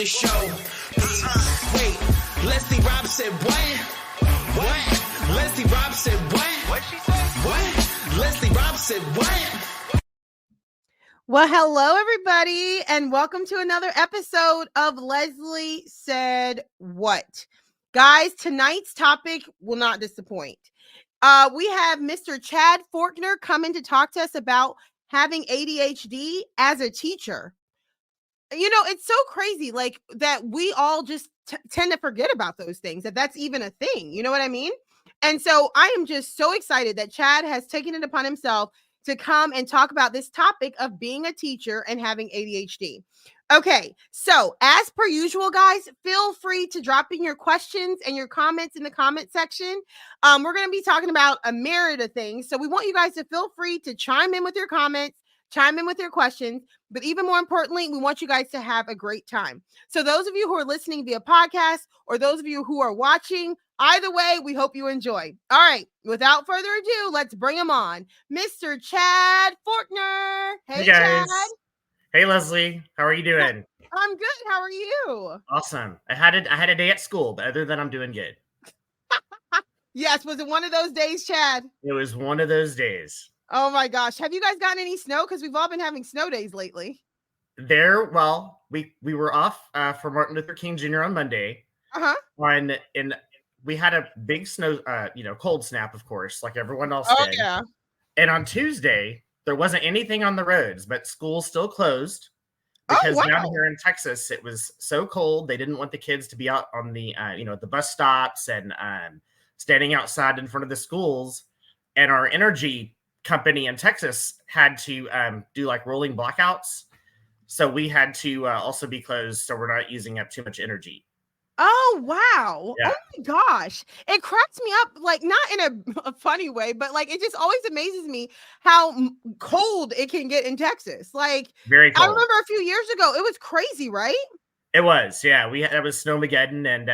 show. Wait, Leslie Rob said what? What? Leslie Rob said what? What she said? What? Leslie Rob said what? Well, hello, everybody, and welcome to another episode of Leslie Said What. Guys, tonight's topic will not disappoint. We have Mr. Chad Forkner coming to talk to us about having ADHD as a teacher. You know, it's so crazy, like, that we all just tend to forget about those things, that's even a thing. You know what I mean? And so I am just so excited that Chad has taken it upon himself to come and talk about this topic of being a teacher and having ADHD. Okay, so as per usual, guys, feel free to drop in your questions and your comments in the comment section. We're going to be talking about a myriad of things, so we want you guys to feel free to chime in with your comments, chime in with your questions, but even more importantly, we want you guys to have a great time. So those of you who are listening via podcast or those of you who are watching, either way, we hope you enjoy. All right, without further ado, let's bring him on. Mr. Chad Forkner. Hey guys. Chad. Hey Leslie, how are you doing? I'm good. How are you? Awesome. I had a day at school, but other than I'm doing good. Yes, was it one of those days, Chad? It was one of those days. Oh my gosh. Have you guys gotten any snow? Because we've all been having snow days lately. Well, we were off for Martin Luther King Jr. on Monday. And we had a big snow, cold snap, of course, like everyone else did. Yeah. And on Tuesday, there wasn't anything on the roads, but schools still closed because down here in Texas, it was so cold. They didn't want the kids to be out on the, the bus stops and standing outside in front of the schools. And our energy company in Texas had to do like rolling blackouts. So we had to also be closed so we're not using up too much energy. Oh, wow. Yeah. Oh my gosh. It cracks me up, like not in a funny way, but like it just always amazes me how cold it can get in Texas. Like very cold. I remember a few years ago, it was crazy, right? It was, yeah. It was Snowmageddon, and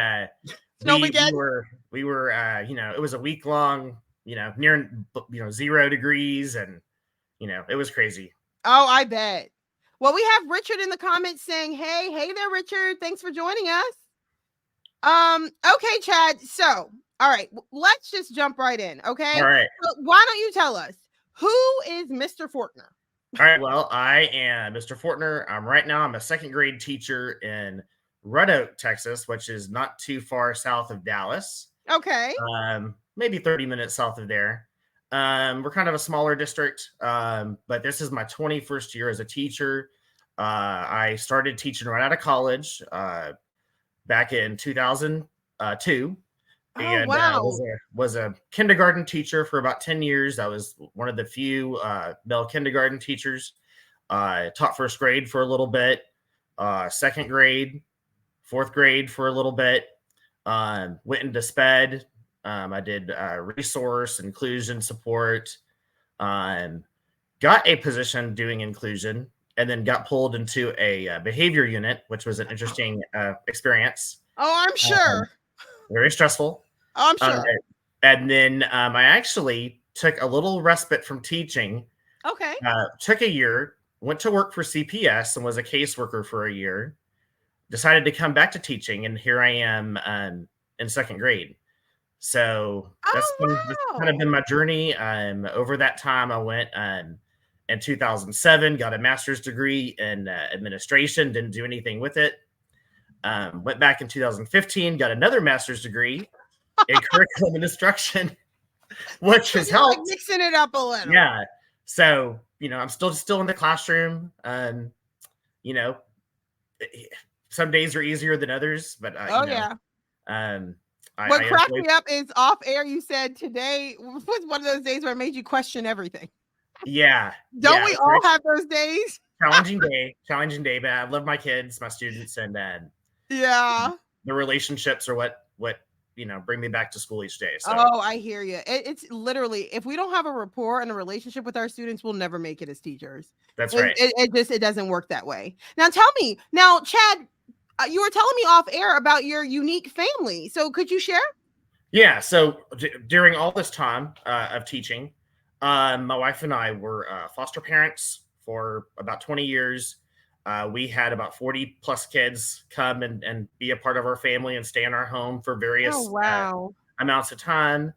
we were it was a week long, near 0 degrees, and it was crazy. Oh, I bet. Well, we have Richard in the comments saying, hey there, Richard. Thanks for joining us. Okay, Chad. So, all right, let's just jump right in. Okay. All right. So why don't you tell us who is Mr. Forkner? All right. Well, I am Mr. Forkner. I'm a second grade teacher in Red Oak, Texas, which is not too far south of Dallas. Okay. Maybe 30 minutes south of there. We're kind of a smaller district, but this is my 21st year as a teacher. I started teaching right out of college back in 2002. And was a kindergarten teacher for about 10 years. I was one of the few male kindergarten teachers. Taught first grade for a little bit, second grade, fourth grade for a little bit. Went into SPED. I did resource inclusion support. Got a position doing inclusion, and then got pulled into a behavior unit, which was an interesting experience. Oh, I'm sure. Very stressful. Oh, I'm sure. And then I actually took a little respite from teaching. Okay. Took a year, went to work for CPS and was a caseworker for a year. Decided to come back to teaching, and here I am in second grade. So that's kind of been my journey. Over that time, I went in 2007, got a master's degree in administration, didn't do anything with it. Went back in 2015, got another master's degree in curriculum and instruction, which has helped. Like mixing it up a little. Yeah. So, I'm still in the classroom. Some days are easier than others, but what cracked me up is off air. You said today was one of those days where it made you question everything. Yeah. Don't we all have those days? Challenging day, but I love my kids, my students, and the relationships are what bring me back to school each day. So. Oh, I hear you. It's literally, if we don't have a rapport and a relationship with our students, we'll never make it as teachers. That's right. It doesn't work that way. Now tell me, Chad, you were telling me off air about your unique family. So could you share? Yeah. So during all this time of teaching, my wife and I were foster parents for about 20 years. We had about 40 plus kids come and be a part of our family and stay in our home for Oh, various wow. amounts of time.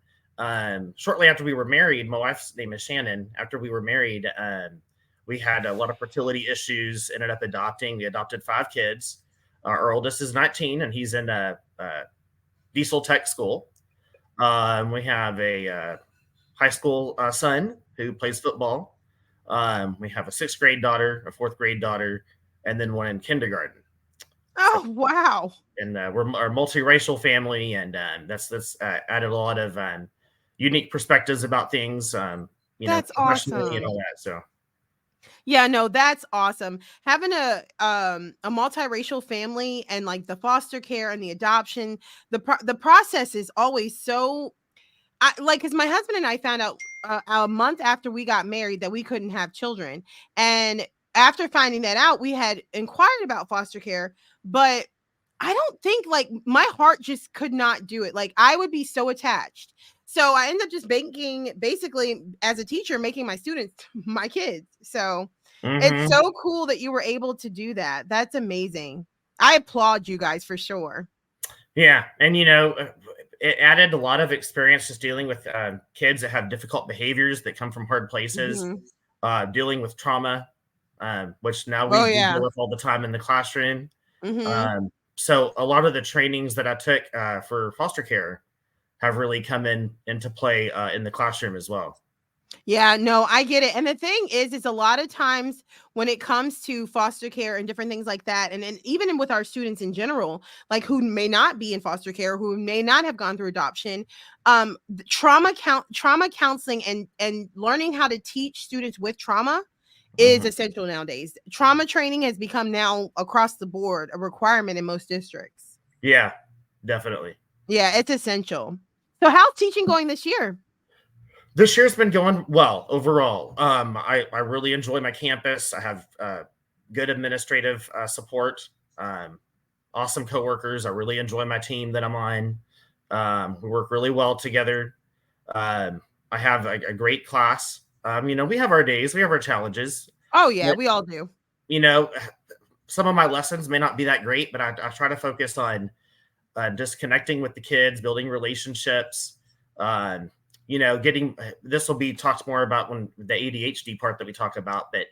Shortly after we were married, my wife's name is Shannon. After we were married, we had a lot of fertility issues, ended up adopting. We adopted 5 kids. Our oldest is 19 and he's in a diesel tech school. We have a high school son who plays football. We have a 6th grade daughter, a 4th grade daughter, and then one in kindergarten. Oh, wow. And we're a multiracial family, and that's added a lot of unique perspectives about things, That's professionally and all awesome. that. So Yeah, no, that's awesome. Having a multiracial family and like the foster care and the adoption, the process is always so because my husband and I found out a month after we got married that we couldn't have children. And after finding that out, we had inquired about foster care, but I don't think like my heart just could not do it. Like I would be so attached. So I ended up just basically as a teacher, making my students my kids. So it's mm-hmm. so cool that you were able to do that. That's amazing. I applaud you guys for sure. Yeah, and it added a lot of experience just dealing with kids that have difficult behaviors that come from hard places, dealing with trauma, which now we deal with all the time in the classroom. So a lot of the trainings that I took for foster care have really come into play in the classroom as well. Yeah, no, I get it. And the thing is a lot of times when it comes to foster care and different things like that, and even with our students in general, like who may not be in foster care, who may not have gone through adoption, trauma counseling and learning how to teach students with trauma is essential nowadays. Trauma training has become now across the board a requirement in most districts. Yeah, definitely. Yeah, it's essential. So how's teaching going this year? This year's been going well overall. I really enjoy my campus. I have good administrative support, awesome coworkers. I really enjoy my team that I'm on. We work really well together. I have a great class. We have our days, we have our challenges. Oh yeah, we all do. Some of my lessons may not be that great, but I try to focus on just connecting with the kids, building relationships. This will be talked more about when the ADHD part that we talk about, but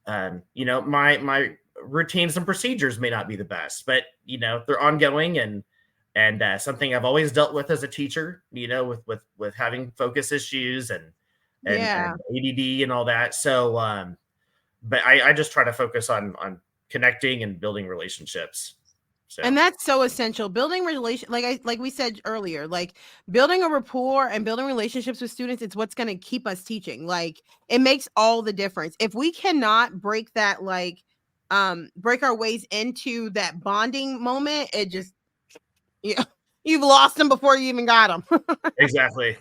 my routines and procedures may not be the best, but they're ongoing and something I've always dealt with as a teacher, with having focus issues and ADD and all that. So, but I just try to focus on connecting and building relationships. So. And that's so essential. Building like we said earlier, like building a rapport and building relationships with students, it's what's going to keep us teaching. Like it makes all the difference. If we cannot break that, break our ways into that bonding moment, it just, you've lost them before you even got them. Exactly.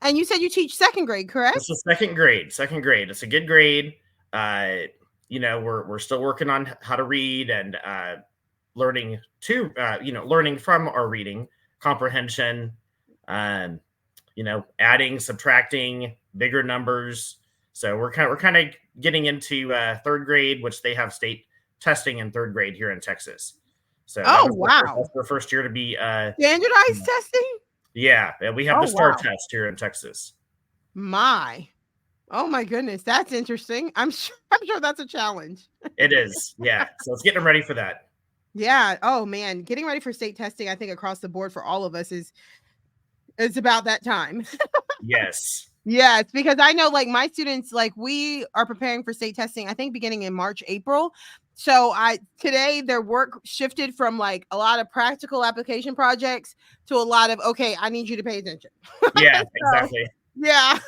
And you said you teach 2nd grade, correct? This is second grade. It's a good grade. We're still working on how to read and learning from our reading comprehension, adding, subtracting, bigger numbers. So we're kind of getting into 3rd grade, which they have state testing in 3rd grade here in Texas. So that's their first year to be standardized testing. Yeah, we have the STAR test here in Texas. Oh my goodness, that's interesting. I'm sure that's a challenge. It is, yeah. So it's getting them ready for that. Yeah. Oh man, getting ready for state testing, I think across the board for all of us it's about that time. Yes. Yeah, it's because I know like my students, like we are preparing for state testing, I think beginning in March, April. So today their work shifted from like a lot of practical application projects to a lot of, okay, I need you to pay attention. Yeah, exactly. Yeah.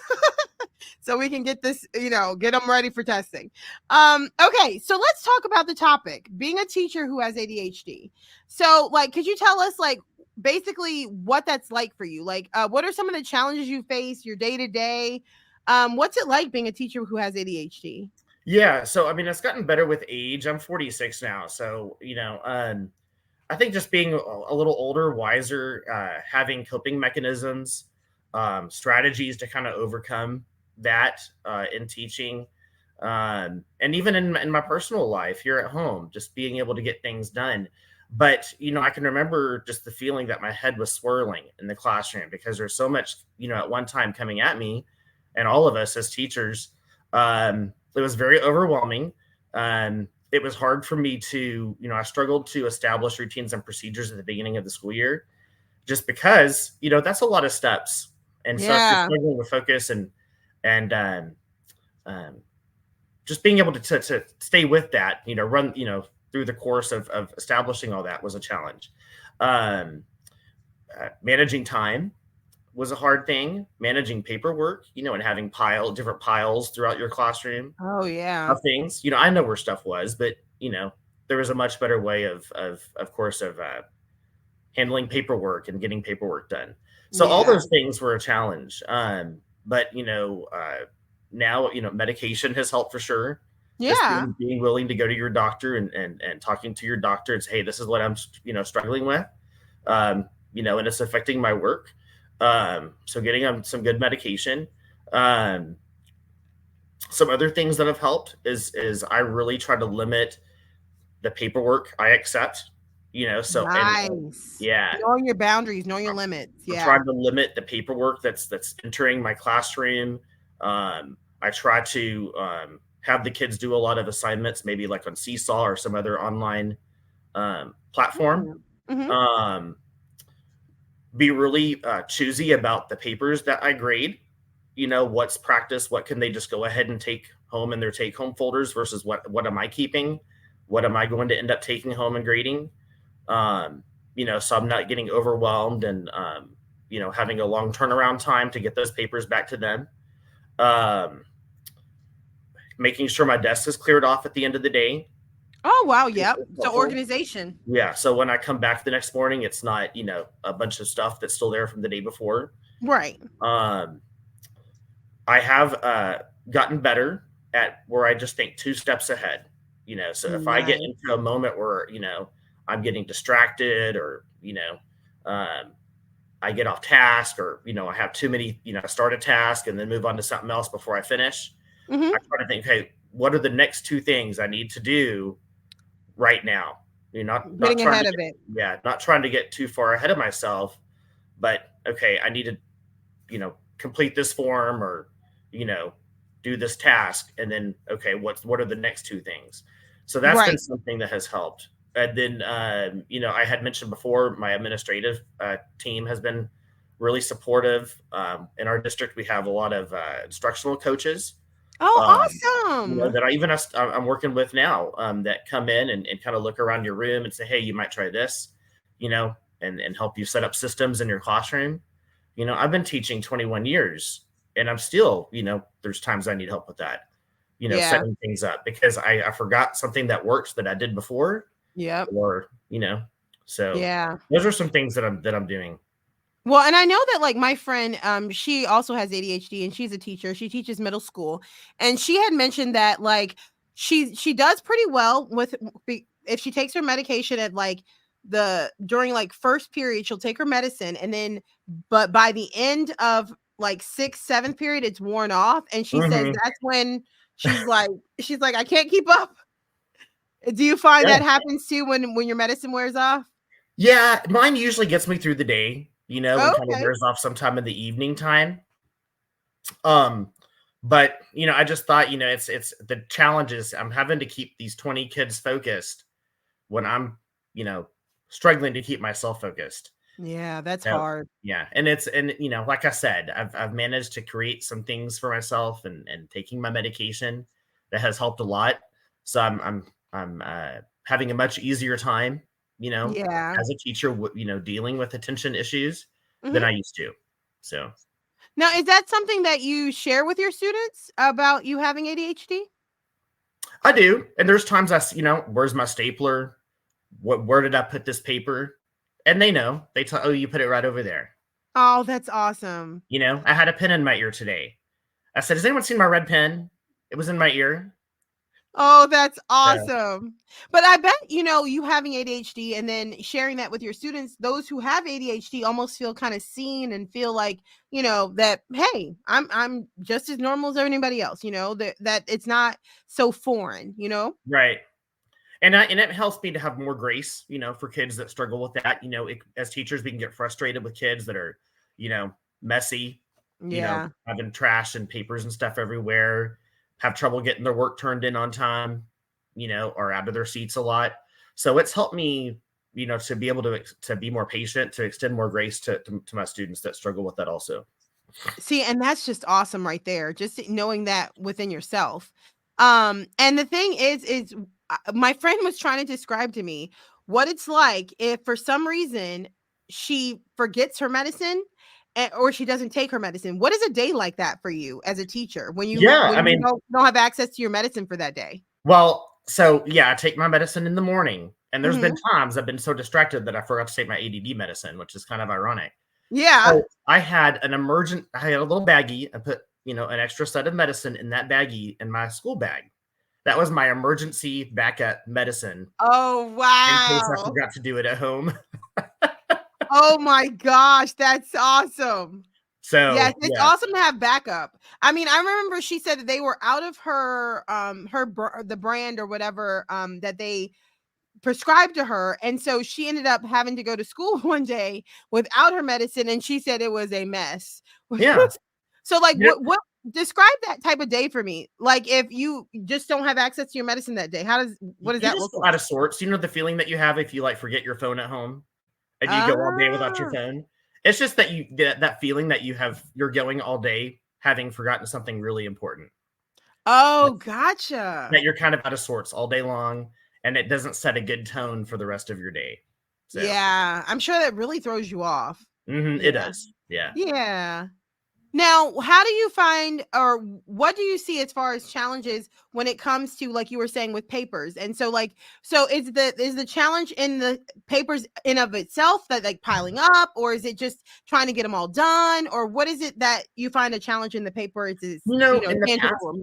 So we can get this, get them ready for testing. Okay, so let's talk about the topic, being a teacher who has ADHD. So could you tell us basically what that's like for you? What are some of the challenges you face, your day-to-day? What's it like being a teacher who has ADHD? Yeah, so it's gotten better with age. I'm 46 now. So, I think just being a little older, wiser, having coping mechanisms, strategies to kind of overcome that in teaching, And even in my personal life here at home, just being able to get things done. But, I can remember just the feeling that my head was swirling in the classroom because there's so much, at one time coming at me and all of us as teachers. It was very overwhelming. It was hard for me to, I struggled to establish routines and procedures at the beginning of the school year just because, that's a lot of steps. And so if you're struggling with focus and just being able to stay with that, run, through the course of establishing all that was a challenge. Managing time was a hard thing. Managing paperwork, and having different piles throughout your classroom. Oh yeah. Of things, I know where stuff was, but there was a much better way of course of handling paperwork and getting paperwork done. So all those things were a challenge. But now, medication has helped for sure. Yeah. Just being willing to go to your doctor and talking to your doctor and say, hey, this is what I'm, struggling with, and it's affecting my work. So getting some good medication. Some other things that have helped is I really try to limit the paperwork I accept, so nice. And knowing your boundaries, knowing your limits. I'm trying to limit the paperwork that's entering my classroom. I try to have the kids do a lot of assignments, maybe like on Seesaw or some other online platform. Mm-hmm. Be really choosy about the papers that I grade. What's practice, what can they just go ahead and take home in their take-home folders versus what am I keeping? What am I going to end up taking home and grading? So I'm not getting overwhelmed and, having a long turnaround time to get those papers back to them. Making sure my desk is cleared off at the end of the day. Oh, wow. Yep. So organization. Yeah. So when I come back the next morning, it's not, a bunch of stuff that's still there from the day before. Right. I have gotten better at where I just think 2 steps ahead, so if I get into a moment where, I'm getting distracted or, I get off task or, I have too many, start a task and then move on to something else before I finish. Mm-hmm. I try to think, hey, what are the next 2 things I need to do right now? Not getting ahead of it. Yeah. Not trying to get too far ahead of myself, but okay, I need to, complete this form or, do this task. And then, okay, what are the next 2 things? So that's been something that has helped. And then, I had mentioned before, my administrative team has been really supportive. In our district, we have a lot of instructional coaches. Oh, awesome. That I'm working with now that come in and kind of look around your room and say, hey, you might try this, and help you set up systems in your classroom. I've been teaching 21 years and I'm still, there's times I need help with that, setting things up because I forgot something that works that I did before. Yeah. Or, so those are some things that I'm doing. Well, and I know that like my friend, she also has ADHD and she's a teacher. She teaches middle school. And she had mentioned that like she does pretty well with if she takes her medication at like during like first period, she'll take her medicine and then but by the end of like 6th, 7th period, it's worn off. And she says that's when she's like, I can't keep up. Do you find that happens too when your medicine wears off? Yeah, mine usually gets me through the day, and kind of wears off sometime in the evening time. But I just thought, it's the challenge is I'm having to keep these 20 kids focused when I'm, struggling to keep myself focused. Yeah, that's hard. Yeah, and like I said, I've managed to create some things for myself and taking my medication that has helped a lot. So I'm having a much easier time, as a teacher, dealing with attention issues than I used to. So now, is that something that you share with your students about you having ADHD? I do. And there's times where's my stapler? Where did I put this paper? And they know. They tell, oh, you put it right over there. Oh, that's awesome. I had a pen in my ear today. I said, has anyone seen my red pen? It was in my ear. Oh, that's So, awesome. But I bet, you having ADHD and then sharing that with your students, those who have ADHD almost feel kind of seen and feel like, that, hey, I'm just as normal as anybody else, that it's not so foreign, right. And it helps me to have more grace, for kids that struggle with that. As teachers, we can get frustrated with kids that are, messy, Yeah. having trash and papers and stuff everywhere, have trouble getting their work turned in on time, or out of their seats a lot. So it's helped me, to be able to be more patient, to extend more grace to my students that struggle with that also. See, and that's just awesome right there. Just knowing that within yourself. And the thing is my friend was trying to describe to me what it's like if for some reason she forgets her medicine or she doesn't take her medicine. What is a day like that for you as a teacher when you Yeah, I when you mean, don't have access to your medicine for that day? well, so yeah, I take my medicine in the morning, and there's been Mhm. times I've been so distracted that I forgot to take my ADD medicine, which is kind of ironic. Yeah. So I had I had a little baggie. I put, an extra set of medicine in that baggie in my school bag. That was my emergency backup medicine Oh, in case I wow. forgot to do it at home. Oh my gosh, that's awesome. Yes, So it's yeah, awesome to have backup. I mean, I remember she said that they were out of the brand or whatever that they prescribed to her, and so she ended up having to go to school one day without her medicine, and she said it was a mess. yeah. So like You know, what describe that type of day for me. Like if you just don't have access to your medicine that day, what does you that just look feel out like? of sorts. You know the feeling that you have if you like forget your phone at home and you go all day without your Ah. phone. It's just that that feeling that you're going all day having forgotten something really important. Oh, gotcha. That you're kind of out of sorts all day long, and it doesn't set a good tone for the rest of your day. So, Yeah, I'm sure that really throws you off. it Yeah. does. Yeah. Yeah. Now, how do you find or what do you see as far as challenges when it comes to like you were saying with papers? And so so is the challenge in the papers in of itself that like piling up or is it just trying to get them all done or what is it that you find a challenge in the paper is In the tangible past, or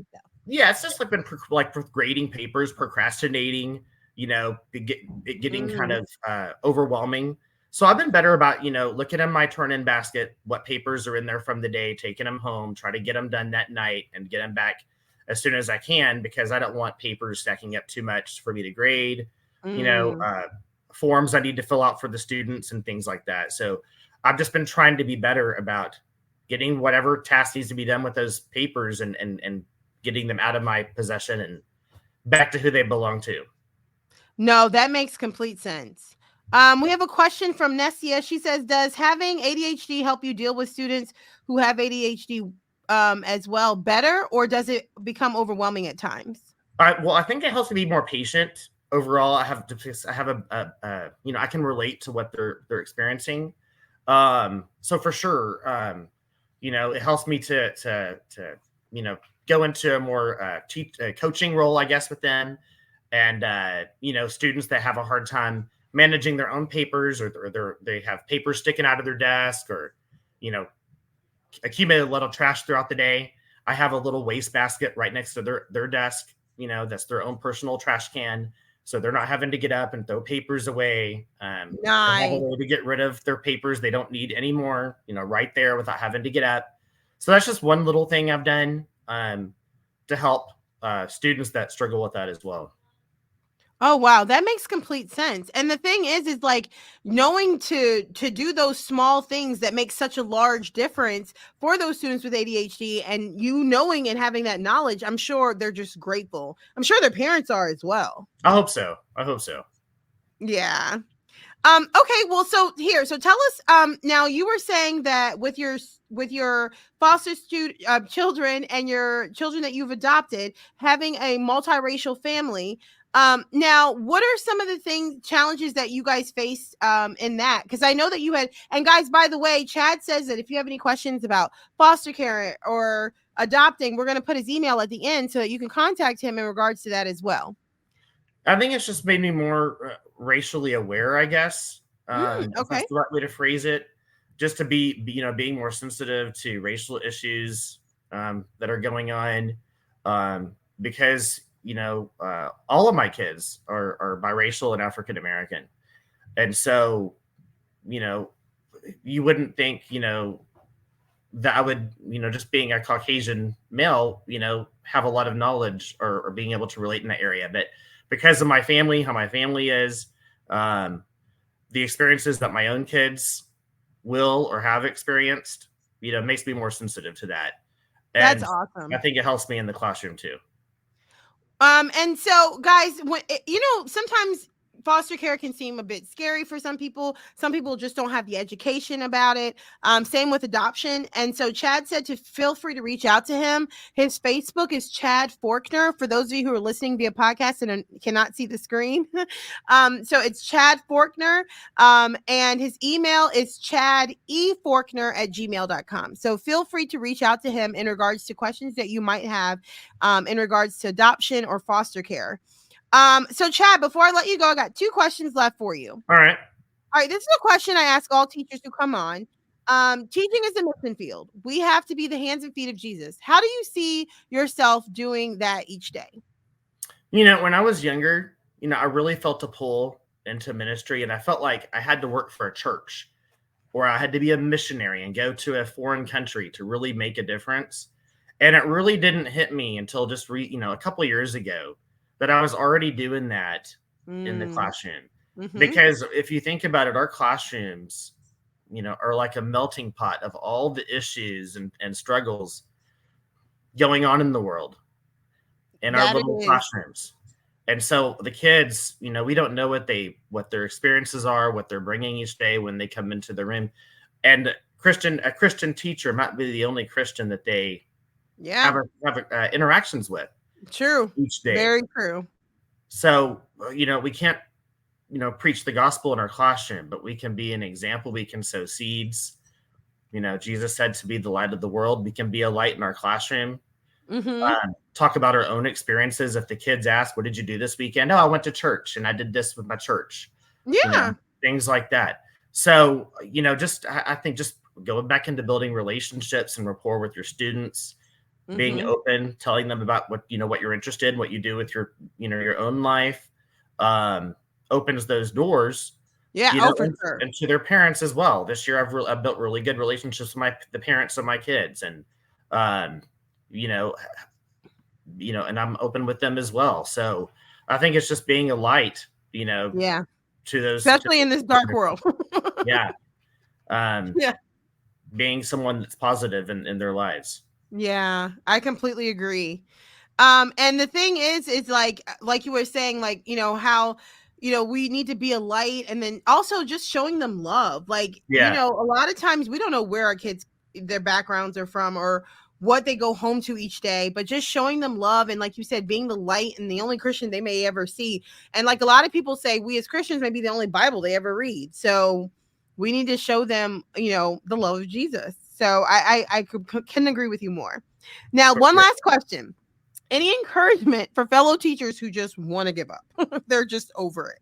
yeah, it's just like been like with grading papers, procrastinating, it getting kind mm, of overwhelming. So I've been better about, looking in my turn in basket, what papers are in there from the day, taking them home, try to get them done that night and get them back as soon as I can because I don't want papers stacking up too much for me to grade, you know, mm. uh, forms I need to fill out for the students and things like that. So I've just been trying to be better about getting whatever task needs to be done with those papers and getting them out of my possession and back to who they belong to. No, that makes complete sense. We have a question from Nessia. She says, "Does having ADHD help you deal with students who have ADHD as well better, or does it become overwhelming at times?" Well, I think it helps me be more patient overall. I have I can relate to what they're experiencing. So for sure, it helps me to go into a more coaching role, I guess, with them, and students that have a hard time managing their own papers or they have papers sticking out of their desk or you know accumulated a little trash throughout the day. I have a little waste basket right next to their desk. That's their own personal trash can, so they're not having to get up and throw papers away. They have a Nice. way to get rid of their papers they don't need anymore. Right there without having to get up. So that's just one little thing I've done to help students that struggle with that as well. Oh wow, that makes complete sense. And the thing is like knowing to do those small things that make such a large difference for those students with ADHD and you knowing and having that knowledge, I'm sure they're just grateful. I'm sure their parents are as well. I hope so. I hope so. Yeah. Okay, well, so tell us, now you were saying that with your foster student children and your children that you've adopted, having a multiracial family. Now what are some of the challenges that you guys faced in that? Because I know that you had, and guys, by the way, Chad says that if you have any questions about foster care or adopting, we're going to put his email at the end so that you can contact him in regards to that as well. I think it's just made me more racially aware, I guess. If Okay. that's the right way to phrase it, just to being more sensitive to racial issues that are going on. Because all of my kids are biracial and African American. And so, you wouldn't think, that I would, just being a Caucasian male, have a lot of knowledge or being able to relate in that area. But because of my family, how my family is, the experiences that my own kids will or have experienced, makes me more sensitive to that. And That's awesome. I think it helps me in the classroom too. And so guys, when sometimes foster care can seem a bit scary for some people. Some people just don't have the education about it. Same with adoption. And so Chad said to feel free to reach out to him. His Facebook is Chad Forkner. For those of you who are listening via podcast and cannot see the screen. So it's Chad Forkner. And his email is chadeforkner@gmail.com. So feel free to reach out to him in regards to questions that you might have in regards to adoption or foster care. So Chad, before I let you go, I got 2 questions left for you. All right. This is a question I ask all teachers who come on. Teaching is a mission field. We have to be the hands and feet of Jesus. How do you see yourself doing that each day? When I was younger, I really felt a pull into ministry, and I felt like I had to work for a church, or I had to be a missionary and go to a foreign country to really make a difference. And it really didn't hit me until just a couple of years ago that I was already doing that in the classroom. Mm-hmm. Because if you think about it, our classrooms, are like a melting pot of all the issues and struggles going on in the world in our little classrooms. And so the kids, we don't know what their experiences are, what they're bringing each day when they come into the room. And a Christian teacher might be the only Christian that they have interactions with. True. Each day. Very true. So, we can't, preach the gospel in our classroom, but we can be an example. We can sow seeds. Jesus said to be the light of the world. We can be a light in our classroom. Mm-hmm. Talk about our own experiences. If the kids ask, what did you do this weekend? Oh, I went to church and I did this with my church. Yeah. Things like that. So, I think just going back into building relationships and rapport with your students, being open, telling them about what you're interested in, what you do with your, your own life, opens those doors. Yeah. For sure. And to their parents as well. This year, I've built really good relationships with the parents of my kids, and, and I'm open with them as well. So I think it's just being a light, to those, especially in this dark world. Yeah. Being someone that's positive in their lives. Yeah, I completely agree. And the thing is like you were saying, how, we need to be a light, and then also just showing them love. A lot of times we don't know where our kids, their backgrounds are from or what they go home to each day, but just showing them love. And like you said, being the light and the only Christian they may ever see. And like a lot of people say, we as Christians may be the only Bible they ever read. So we need to show them, the love of Jesus. So I couldn't agree with you more. Now, one last question. Any encouragement for fellow teachers who just want to give up? They're just over it.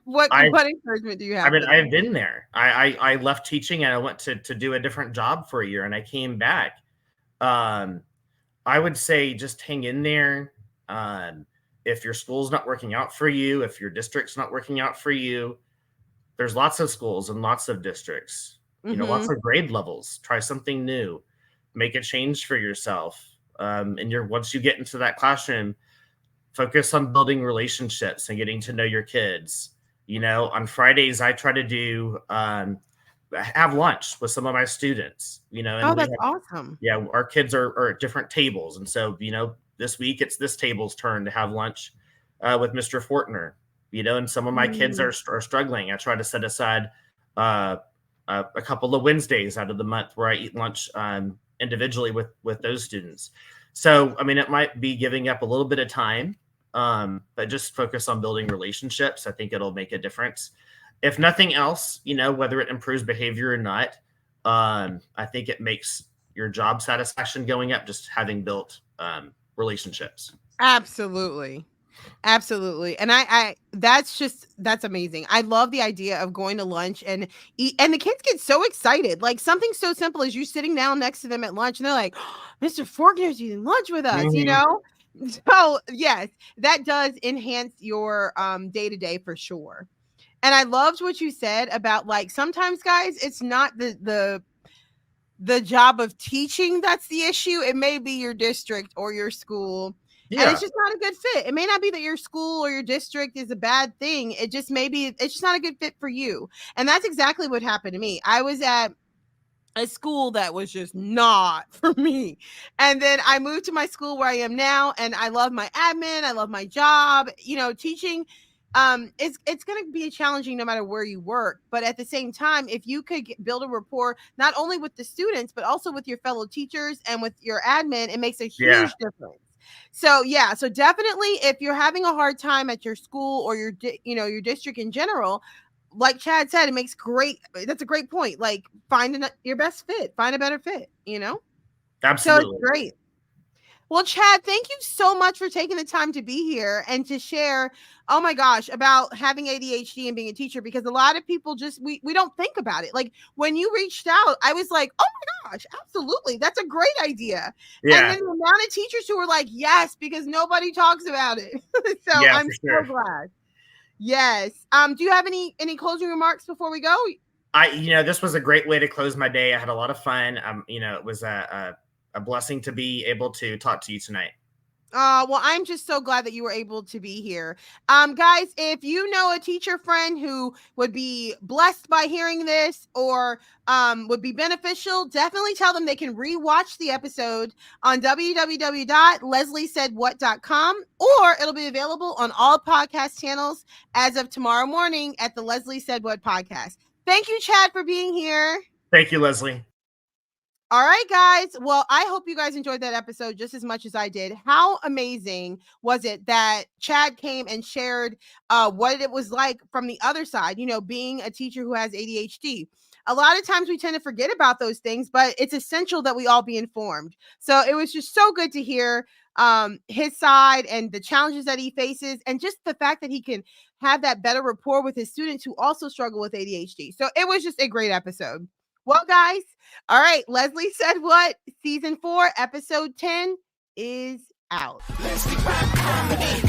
What encouragement do you have? I mean, I've been there. I left teaching and I went to do a different job for a year, and I came back. I would say just hang in there. If your school's not working out for you, if your district's not working out for you, there's lots of schools and lots of districts. Lots of grade levels. Try something new. Make a change for yourself. And once you get into that classroom, focus on building relationships and getting to know your kids. On Fridays, I try to do have lunch with some of my students. And that's awesome. Yeah, our kids are at different tables, and so this week it's this table's turn to have lunch with Mr. Forkner. And some of my kids are struggling. I try to set aside a couple of Wednesdays out of the month where I eat lunch individually with those students. So, I mean, it might be giving up a little bit of time, but just focus on building relationships. I think it'll make a difference. If nothing else, whether it improves behavior or not, I think it makes your job satisfaction going up, just having built relationships. Absolutely. And that's amazing. I love the idea of going to lunch and eat, and the kids get so excited. Like something so simple as you sitting down next to them at lunch and they're like, oh, Mr. Forkner's eating lunch with us, So yes, that does enhance your day to day for sure. And I loved what you said about like sometimes, guys, it's not the job of teaching that's the issue. It may be your district or your school. And it's Yeah. just not a good fit. It may not be that your school or your district is a bad thing. It just maybe it's just not a good fit for you. And that's exactly what happened to me. I was at a school that was just not for me. And then I moved to my school where I am now, and I love my admin, I love my job. You know, teaching it's going to be challenging no matter where you work, but at the same time, if you could build a rapport not only with the students but also with your fellow teachers and with your admin, it makes a Yeah. huge difference. So yeah, so definitely if you're having a hard time at your school or your your district in general, like Chad said, it makes great. That's a great point. Like find your best fit, find a better fit. So it's Absolutely. great. Well, Chad, thank you so much for taking the time to be here and to share. Oh my gosh, about having ADHD and being a teacher, because a lot of people just we don't think about it. Like when you reached out, I was like, oh my gosh, absolutely, that's a great idea. And Yeah. then the amount of teachers who were like, yes, because nobody talks about it. So Yeah, I'm for so sure. glad. Yes. Do you have any closing remarks before we go? This was a great way to close my day. I had a lot of fun. It was a blessing to be able to talk to you tonight. Well, I'm just so glad that you were able to be here. Guys, if you know a teacher friend who would be blessed by hearing this or would be beneficial, definitely tell them they can rewatch the episode on www.lesliesaidwhat.com, or it'll be available on all podcast channels as of tomorrow morning at the Leslie Said What podcast. Thank you, Chad, for being here. Thank you, Leslie. All right, guys. Well, I hope you guys enjoyed that episode just as much as I did. How amazing was it that Chad came and shared what it was like from the other side, being a teacher who has ADHD. A lot of times we tend to forget about those things, but it's essential that we all be informed. So it was just so good to hear his side and the challenges that he faces, and just the fact that he can have that better rapport with his students who also struggle with ADHD. So it was just a great episode. Well, guys, all right, Leslie Said What, season 4, episode 10 is out. Leslie Rob comedy.